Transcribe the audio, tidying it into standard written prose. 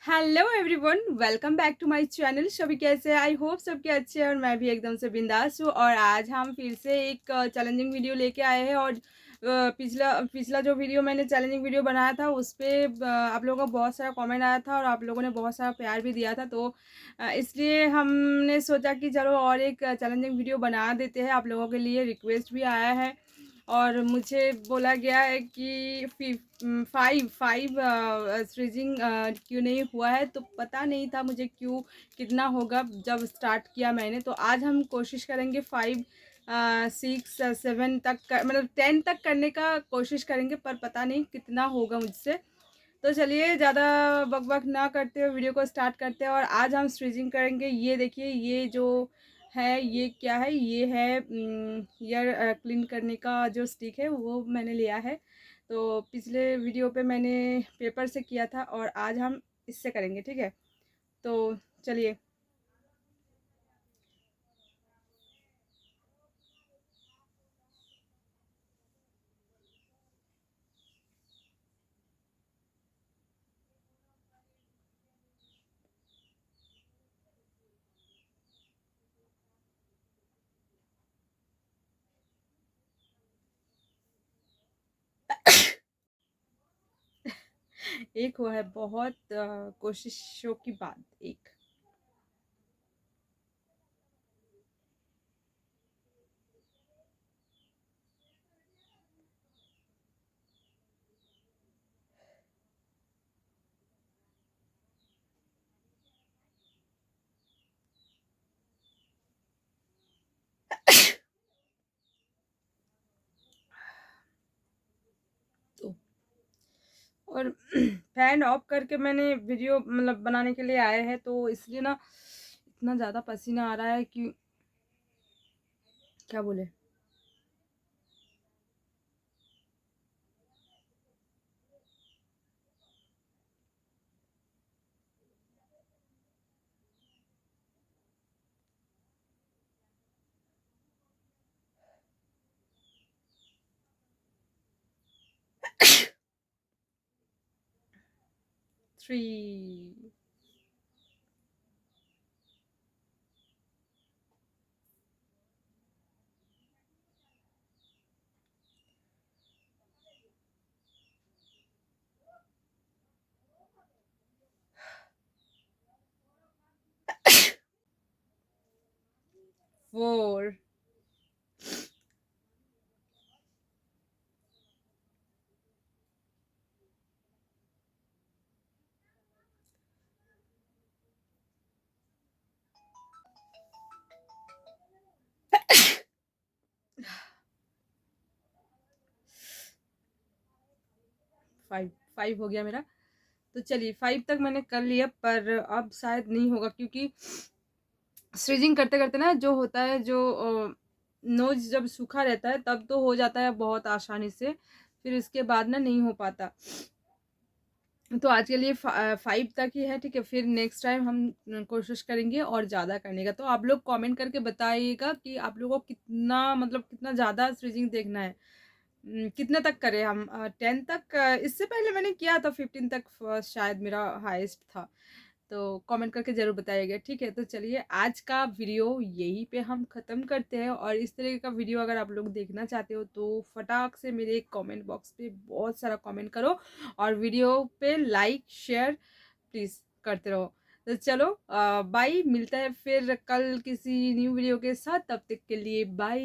Hello everyone, welcome back to my channel. सभी कैसे हैं? आई होप सबके अच्छे हैं और मैं भी एकदम से बिंदास हूँ। और आज हम फिर से एक चैलेंजिंग वीडियो लेके आए हैं। और पिछला पिछला जो वीडियो मैंने चैलेंजिंग वीडियो बनाया था उस पर आप लोगों का बहुत सारा कमेंट आया था और आप लोगों ने बहुत सारा प्यार भी दिया था। तो इसलिए हमने सोचा कि चलो और एक चैलेंजिंग वीडियो बना देते हैं। आप लोगों के लिए रिक्वेस्ट भी आया है और मुझे बोला गया है कि फाइव फाइव स्ट्रीजिंग क्यों नहीं हुआ है। तो पता नहीं था मुझे क्यों कितना होगा जब स्टार्ट किया मैंने। तो आज हम कोशिश करेंगे 5 6 7 तक मतलब 10 तक करने का कोशिश करेंगे, पर पता नहीं कितना होगा मुझसे। तो चलिए ज़्यादा बकबक ना करते हुए वीडियो को स्टार्ट करते हैं। और आज हम स्ट्रीजिंग करेंगे। ये देखिए, ये जो है ये क्या है? ये है ईयर क्लीन करने का जो स्टिक है वो मैंने लिया है। तो पिछले वीडियो पे मैंने पेपर से किया था और आज हम इससे करेंगे, ठीक है? तो चलिए। एक हुआ है बहुत कोशिशों की बाद एक। 2। और फैन ऑफ करके मैंने वीडियो मतलब बनाने के लिए आए हैं, तो इसलिए ना इतना ज़्यादा पसीना आ रहा है कि क्या बोले। थ्री, 4, 5 5 हो गया मेरा। तो चलिए 5 तक मैंने कर लिया, पर अब शायद नहीं होगा क्योंकि स्टिचिंग करते करते ना जो होता है, जो नोज जब सूखा रहता है तब तो हो जाता है बहुत आसानी से, फिर उसके बाद ना नहीं हो पाता। तो आज के लिए 5 तक ही है, ठीक है? फिर नेक्स्ट टाइम हम कोशिश करेंगे और ज़्यादा करने का। तो आप लोग कमेंट करके बताइएगा कि आप लोगों को कितना मतलब कितना ज़्यादा स्टिचिंग देखना है। कितने तक करें हम? 10 तक? इससे पहले मैंने किया था 15 तक, शायद मेरा हाईएस्ट था। तो कमेंट करके ज़रूर बताइएगा, ठीक है? तो चलिए आज का वीडियो यहीं पे हम ख़त्म करते हैं। और इस तरह का वीडियो अगर आप लोग देखना चाहते हो तो फटाक से मेरे कमेंट बॉक्स पे बहुत सारा कमेंट करो और वीडियो पे लाइक शेयर प्लीज़ करते रहो। तो चलो बाय, मिलता है फिर कल किसी न्यू वीडियो के साथ। तब तक के लिए बाय।